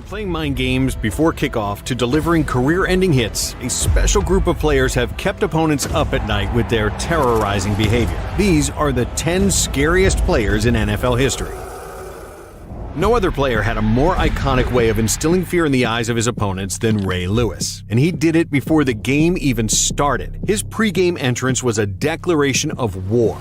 playing mind games before kickoff to delivering career-ending hits, a special group of players have kept opponents up at night with their terrorizing behavior. These are the 10 scariest players in NFL history. No other player had a more iconic way of instilling fear in the eyes of his opponents than Ray Lewis, and he did it before the game even started. His pregame entrance was a declaration of war.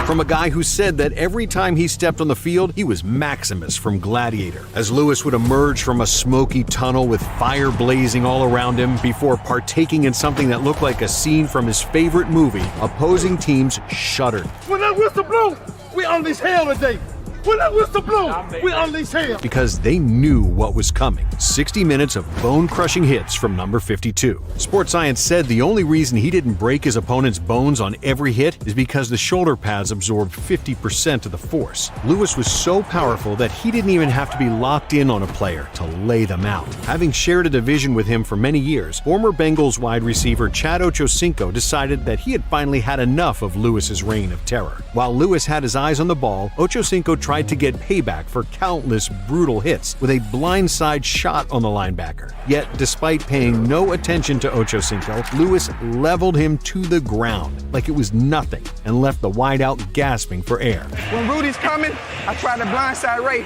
From a guy who said that every time he stepped on the field, he was Maximus from Gladiator, as Lewis would emerge from a smoky tunnel with fire blazing all around him before partaking in something that looked like a scene from his favorite movie. Opposing teams shuddered. When that whistle blow, we unleash hell today. When that whistle blow, we unleash hell. Because they knew what was coming. 60 minutes of bone-crushing hits from number 52. Sports Science said the only reason he didn't break his opponent's bones on every hit is because the shoulder pads absorbed 50% of the force. Lewis was so powerful that he didn't even have to be locked in on a player to lay them out. Having shared a division with him for many years, former Bengals wide receiver Chad Ochocinco decided that he had finally had enough of Lewis's reign of terror. While Lewis had his eyes on the ball, Ochocinco tried to get payback for countless brutal hits with a blindside shot on the linebacker. Yet, despite paying no attention to Ochocinco, Lewis leveled him to the ground like it was nothing and left the wideout gasping for air. When Rudy's coming, I tried to blindside Ray.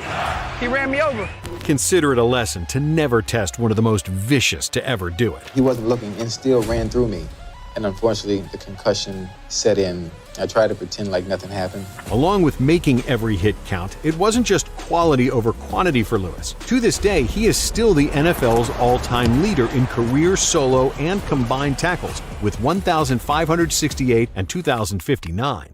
He ran me over. Consider it a lesson to never test one of the most vicious to ever do it. He wasn't looking and still ran through me. And unfortunately, the concussion set in. I tried to pretend like nothing happened. Along with making every hit count, it wasn't just quality over quantity for Lewis. To this day, he is still the NFL's all-time leader in career solo and combined tackles, with 1,568 and 2,059.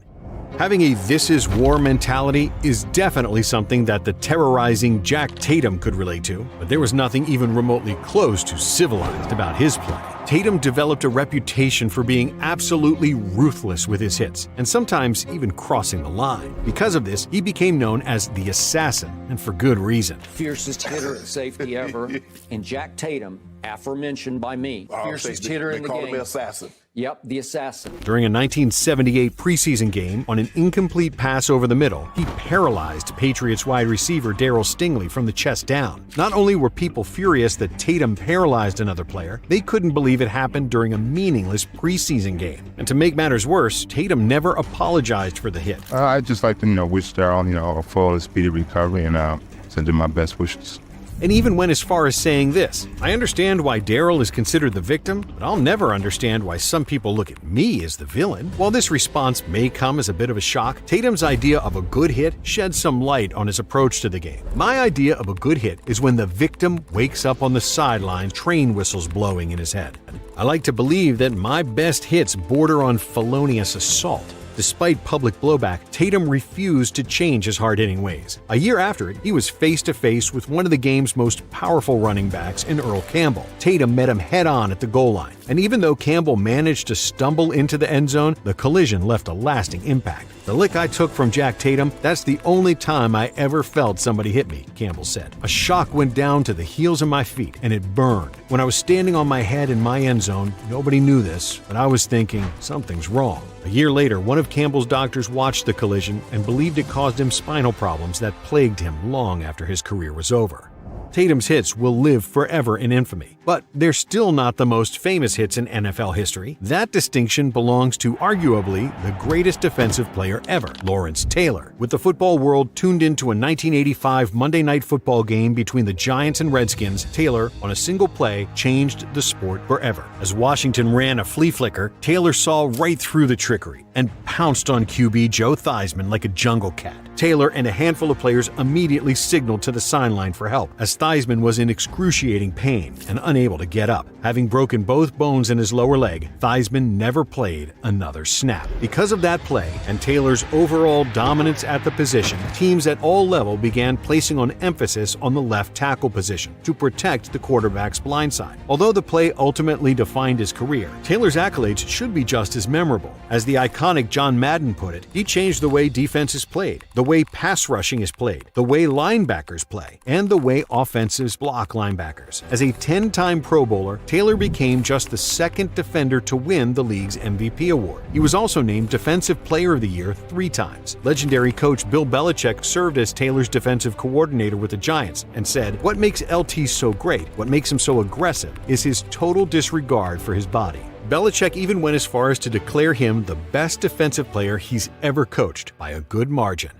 Having a "this is war" mentality is definitely something that the terrorizing Jack Tatum could relate to, but there was nothing even remotely close to civilized about his play. Tatum developed a reputation for being absolutely ruthless with his hits, and sometimes even crossing the line. Because of this, he became known as the Assassin, and for good reason. Fiercest hitter at safety ever, and Jack Tatum, aforementioned by me, fiercest hitter in the game. They call him Assassin. Yep, the Assassin. During a 1978 preseason game, on an incomplete pass over the middle, he paralyzed Patriots wide receiver Darryl Stingley from the chest down. Not only were people furious that Tatum paralyzed another player, they couldn't believe it happened during a meaningless preseason game. And to make matters worse, Tatum never apologized for the hit. I'd just like to, wish Darryl, a full and speedy recovery and send him my best wishes. And even went as far as saying this: "I understand why Darryl is considered the victim, but I'll never understand why some people look at me as the villain." While this response may come as a bit of a shock, Tatum's idea of a good hit sheds some light on his approach to the game. "My idea of a good hit is when the victim wakes up on the sideline, train whistles blowing in his head. I like to believe that my best hits border on felonious assault." Despite public blowback, Tatum refused to change his hard-hitting ways. A year after it, he was face-to-face with one of the game's most powerful running backs in Earl Campbell. Tatum met him head-on at the goal line, and even though Campbell managed to stumble into the end zone, the collision left a lasting impact. "The lick I took from Jack Tatum, that's the only time I ever felt somebody hit me," Campbell said. "A shock went down to the heels of my feet, and it burned. When I was standing on my head in my end zone, nobody knew this, but I was thinking, something's wrong." A year later, one of Campbell's doctors watched the collision and believed it caused him spinal problems that plagued him long after his career was over. Tatum's hits will live forever in infamy, but they're still not the most famous hits in NFL history. That distinction belongs to arguably the greatest defensive player ever, Lawrence Taylor. With the football world tuned into a 1985 Monday Night Football game between the Giants and Redskins, Taylor, on a single play, changed the sport forever. As Washington ran a flea flicker, Taylor saw right through the trickery and pounced on QB Joe Theismann like a jungle cat. Taylor and a handful of players immediately signaled to the sideline for help, as Theismann was in excruciating pain and unable to get up. Having broken both bones in his lower leg, Theismann never played another snap. Because of that play and Taylor's overall dominance at the position, teams at all levels began placing on emphasis on the left tackle position to protect the quarterback's blindside. Although the play ultimately defined his career, Taylor's accolades should be just as memorable. As the iconic John Madden put it, he changed the way defenses played. The the way pass rushing is played, the way linebackers play, and the way offenses block linebackers. As a 10-time Pro Bowler, Taylor became just the second defender to win the league's MVP award. He was also named Defensive Player of the Year 3 times. Legendary coach Bill Belichick served as Taylor's defensive coordinator with the Giants and said, "What makes LT so great, what makes him so aggressive, is his total disregard for his body." Belichick even went as far as to declare him the best defensive player he's ever coached by a good margin.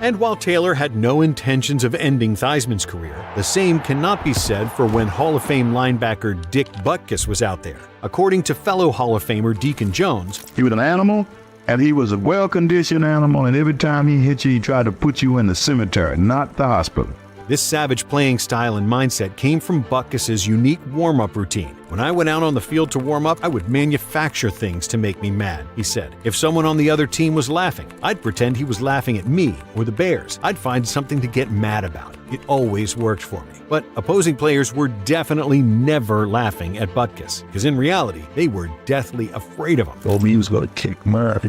And while Taylor had no intentions of ending Theismann's career, the same cannot be said for when Hall of Fame linebacker Dick Butkus was out there. According to fellow Hall of Famer Deacon Jones, he was an animal, and he was a well-conditioned animal, and every time he hit you, he tried to put you in the cemetery, not the hospital. this savage playing style and mindset came from Butkus's unique warm-up routine. When I went out on the field to warm up, I would manufacture things to make me mad, he said. If someone on the other team was laughing, I'd pretend he was laughing at me or the Bears. I'd find something to get mad about. It always worked for me. But opposing players were definitely never laughing at Butkus, because in reality, they were deathly afraid of him. Told me he was going to kick my...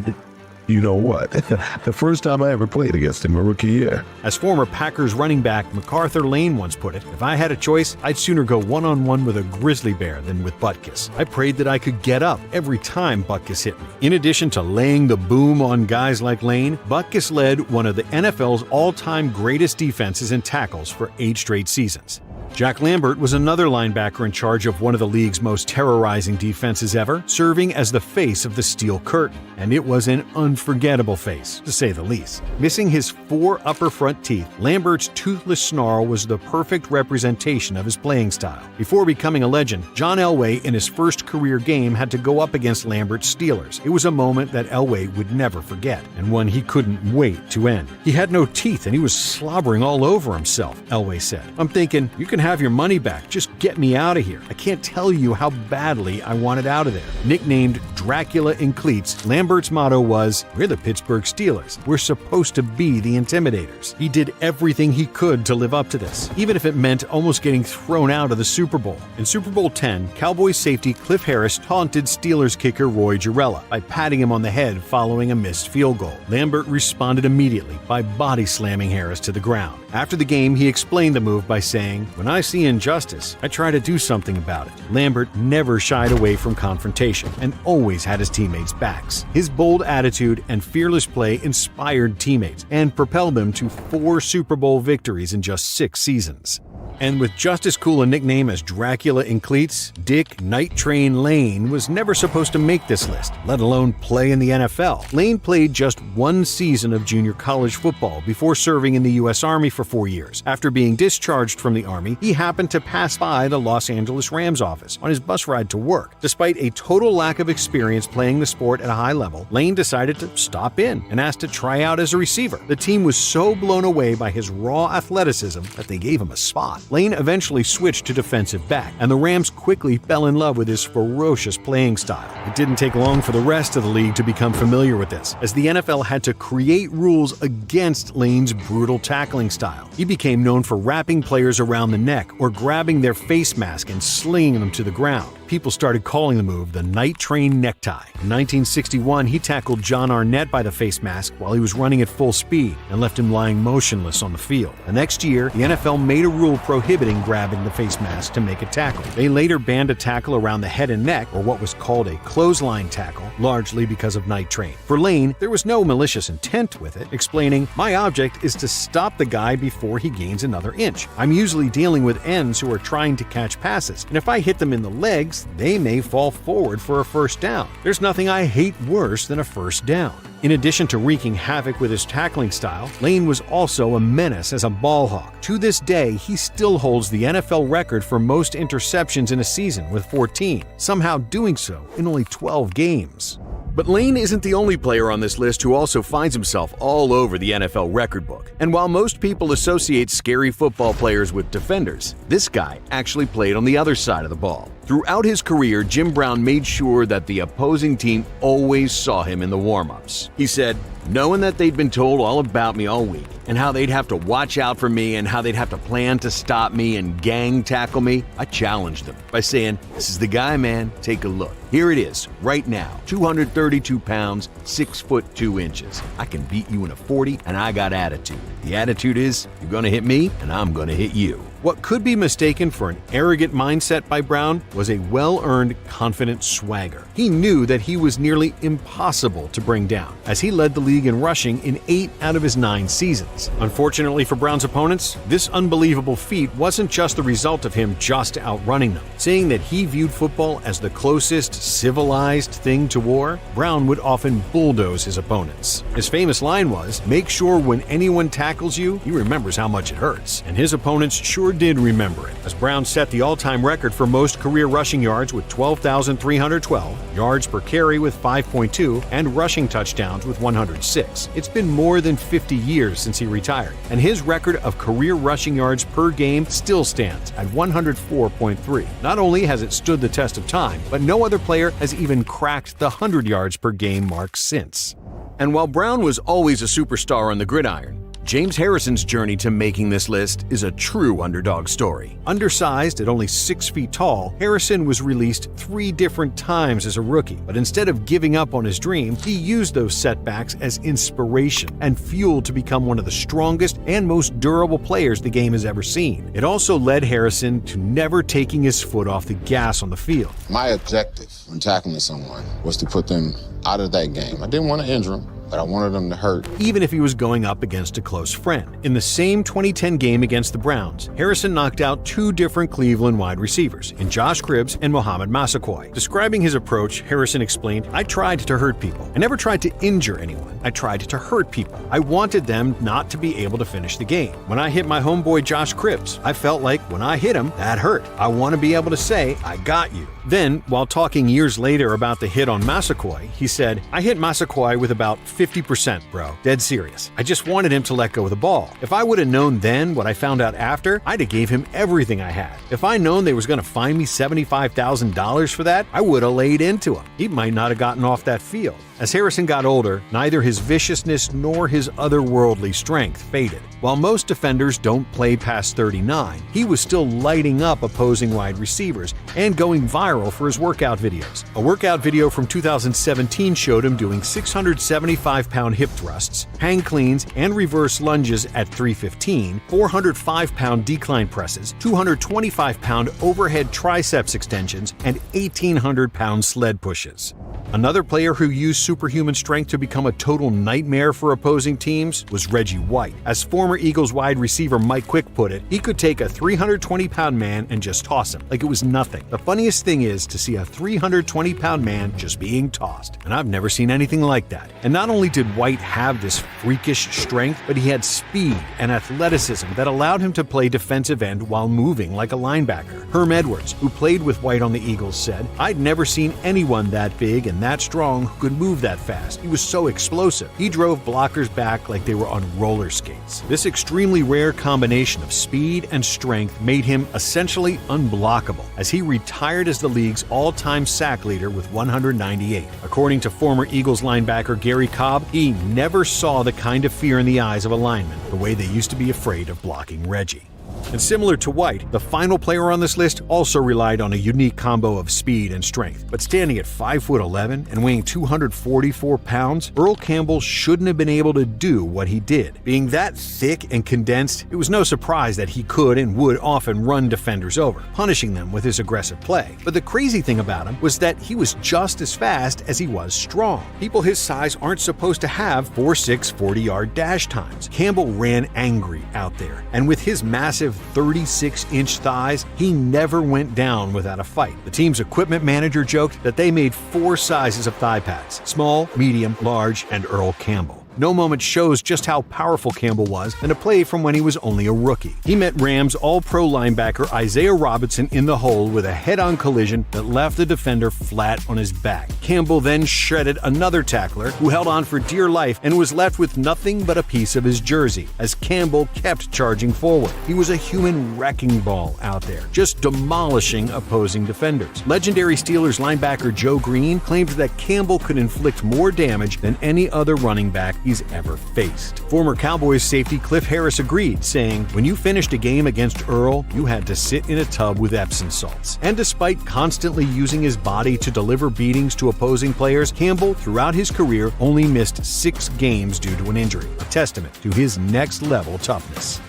You know what? The first time I ever played against him, my rookie year. As former Packers running back MacArthur Lane once put it, if I had a choice, I'd sooner go one-on-one with a grizzly bear than with Butkus. I prayed that I could get up every time Butkus hit me. In addition to laying the boom on guys like Lane, Butkus led one of the NFL's all-time greatest defenses and tackles for 8 straight seasons. Jack Lambert was another linebacker in charge of one of the league's most terrorizing defenses ever, serving as the face of the Steel Curtain. And it was an unforgettable face, to say the least. Missing his 4 upper front teeth, Lambert's toothless snarl was the perfect representation of his playing style. Before becoming a legend, John Elway in his first career game had to go up against Lambert's Steelers. It was a moment that Elway would never forget, and one he couldn't wait to end. He had no teeth and he was slobbering all over himself, Elway said. I'm thinking, you can have your money back, just get me out of here. I can't tell you how badly I wanted out of there. Nicknamed Dracula in cleats, Lambert's motto was, "We're the Pittsburgh Steelers. We're supposed to be the intimidators." He did everything he could to live up to this, even if it meant almost getting thrown out of the Super Bowl. In Super Bowl X, Cowboys safety Cliff Harris taunted Steelers kicker Roy Gerela by patting him on the head following a missed field goal. Lambert responded immediately by body slamming Harris to the ground. After the game, he explained the move by saying, "When I see injustice, I try to do something about it." Lambert never shied away from confrontation and always had his teammates' backs. His bold attitude and fearless play inspired teammates and propelled them to 4 Super Bowl victories in just 6 seasons. And with just as cool a nickname as Dracula in cleats, Dick Night Train Lane was never supposed to make this list, let alone play in the NFL. Lane played just 1 season of junior college football before serving in the U.S. Army for 4 years. After being discharged from the Army, he happened to pass by the Los Angeles Rams office on his bus ride to work. Despite a total lack of experience playing the sport at a high level, Lane decided to stop in and asked to try out as a receiver. The team was so blown away by his raw athleticism that they gave him a spot. Lane eventually switched to defensive back, and the Rams quickly fell in love with his ferocious playing style. It didn't take long for the rest of the league to become familiar with this, as the NFL had to create rules against Lane's brutal tackling style. He became known for wrapping players around the neck or grabbing their face mask and slinging them to the ground. People started calling the move the Night Train necktie. In 1961, he tackled John Arnett by the face mask while he was running at full speed and left him lying motionless on the field. The next year, the NFL made a rule prohibiting grabbing the face mask to make a tackle. They later banned a tackle around the head and neck, or what was called a clothesline tackle, largely because of Night Train. For Lane, there was no malicious intent with it, explaining, "My object is to stop the guy before he gains another inch. I'm usually dealing with ends who are trying to catch passes, and if I hit them in the legs, they may fall forward for a first down. There's nothing I hate worse than a first down." In addition to wreaking havoc with his tackling style, Lane was also a menace as a ball hawk. To this day, he still holds the NFL record for most interceptions in a season with 14, somehow doing so in only 12 games. But Lane isn't the only player on this list who also finds himself all over the NFL record book. And while most people associate scary football players with defenders, this guy actually played on the other side of the ball. Throughout his career, Jim Brown made sure that the opposing team always saw him in the warm-ups. He said, knowing that they'd been told all about me all week and how they'd have to watch out for me and how they'd have to plan to stop me and gang tackle me, I challenged them by saying, this is the guy, man, take a look. Here it is, right now, 232 pounds, 6 foot 2 inches. I can beat you in a 40 and I got attitude. The attitude is, you're gonna hit me and I'm gonna hit you. What could be mistaken for an arrogant mindset by Brown was a well-earned, confident swagger. He knew that he was nearly impossible to bring down, as he led the league in rushing in 8 out of his 9 seasons. Unfortunately for Brown's opponents, this unbelievable feat wasn't just the result of him just outrunning them. Saying that he viewed football as the closest civilized thing to war, Brown would often bulldoze his opponents. His famous line was, make sure when anyone tackles you, he remembers how much it hurts. And his opponents sure did remember it, as Brown set the all-time record for most career rushing yards with 12,312, yards per carry with 5.2, and rushing touchdowns with 106. It's been more than 50 years since he retired, and his record of career rushing yards per game still stands at 104.3. Not only has it stood the test of time, but no other player has even cracked the 100 yards per game mark since. And while Brown was always a superstar on the gridiron, James Harrison's journey to making this list is a true underdog story. Undersized at only 6 feet tall, Harrison was released 3 different times as a rookie, but instead of giving up on his dream, he used those setbacks as inspiration and fuel to become one of the strongest and most durable players the game has ever seen. It also led Harrison to never taking his foot off the gas on the field. My objective when tackling someone was to put them out of that game. I didn't want to injure them, but I wanted them to hurt. Even if he was going up against a close friend. In the same 2010 game against the Browns, Harrison knocked out 2 different Cleveland wide receivers, in Josh Cribbs and Mohamed Massaquoi. Describing his approach, Harrison explained, I tried to hurt people. I never tried to injure anyone. I tried to hurt people. I wanted them not to be able to finish the game. When I hit my homeboy Josh Cribbs, I felt like when I hit him, that hurt. I want to be able to say, I got you. Then, while talking years later about the hit on Massaquoi, he said, I hit Massaquoi with about 50%, bro. Dead serious. I just wanted him to let go of the ball. If I would have known then what I found out after, I'd have gave him everything I had. If I known they was going to fine me $75,000 for that, I would have laid into him. He might not have gotten off that field. As Harrison got older, neither his viciousness nor his otherworldly strength faded. While most defenders don't play past 39, he was still lighting up opposing wide receivers and going viral for his workout videos. A workout video from 2017 showed him doing 675-pound hip thrusts, hang cleans, and reverse lunges at 315, 405-pound decline presses, 225-pound overhead triceps extensions, and 1,800-pound sled pushes. Another player who used superhuman strength to become a total nightmare for opposing teams was Reggie White. As former Eagles wide receiver Mike Quick put it, he could take a 320-pound man and just toss him like it was nothing. The funniest thing is to see a 320-pound man just being tossed, and I've never seen anything like that. And not only did White have this freakish strength, but he had speed and athleticism that allowed him to play defensive end while moving like a linebacker. Herm Edwards, who played with White on the Eagles, said, I'd never seen anyone that big and that strong who could move that fast. He was so explosive. He drove blockers back like they were on roller skates. This extremely rare combination of speed and strength made him essentially unblockable, as he retired as the league's all-time sack leader with 198. According to former Eagles linebacker Gary Cobb, he never saw the kind of fear in the eyes of a lineman the way they used to be afraid of blocking Reggie. And similar to White, the final player on this list also relied on a unique combo of speed and strength. But standing at 5'11" and weighing 244 pounds, Earl Campbell shouldn't have been able to do what he did. Being that thick and condensed, it was no surprise that he could and would often run defenders over, punishing them with his aggressive play. But the crazy thing about him was that he was just as fast as he was strong. People his size aren't supposed to have 4.6 40-yard dash times. Campbell ran angry out there, and with his massive 36-inch thighs, he never went down without a fight. The team's equipment manager joked that they made 4 sizes of thigh pads: small, medium, large, and Earl Campbell. No moment shows just how powerful Campbell was than a play from when he was only a rookie. He met Rams All-Pro linebacker Isaiah Robinson in the hole with a head-on collision that left the defender flat on his back. Campbell then shredded another tackler who held on for dear life and was left with nothing but a piece of his jersey as Campbell kept charging forward. He was a human wrecking ball out there, just demolishing opposing defenders. Legendary Steelers linebacker Joe Green claimed that Campbell could inflict more damage than any other running back he's ever faced. Former Cowboys safety Cliff Harris agreed, saying, "When you finished a game against Earl, you had to sit in a tub with Epsom salts." And despite constantly using his body to deliver beatings to opposing players, Campbell, throughout his career, only missed 6 games due to an injury, a testament to his next-level toughness.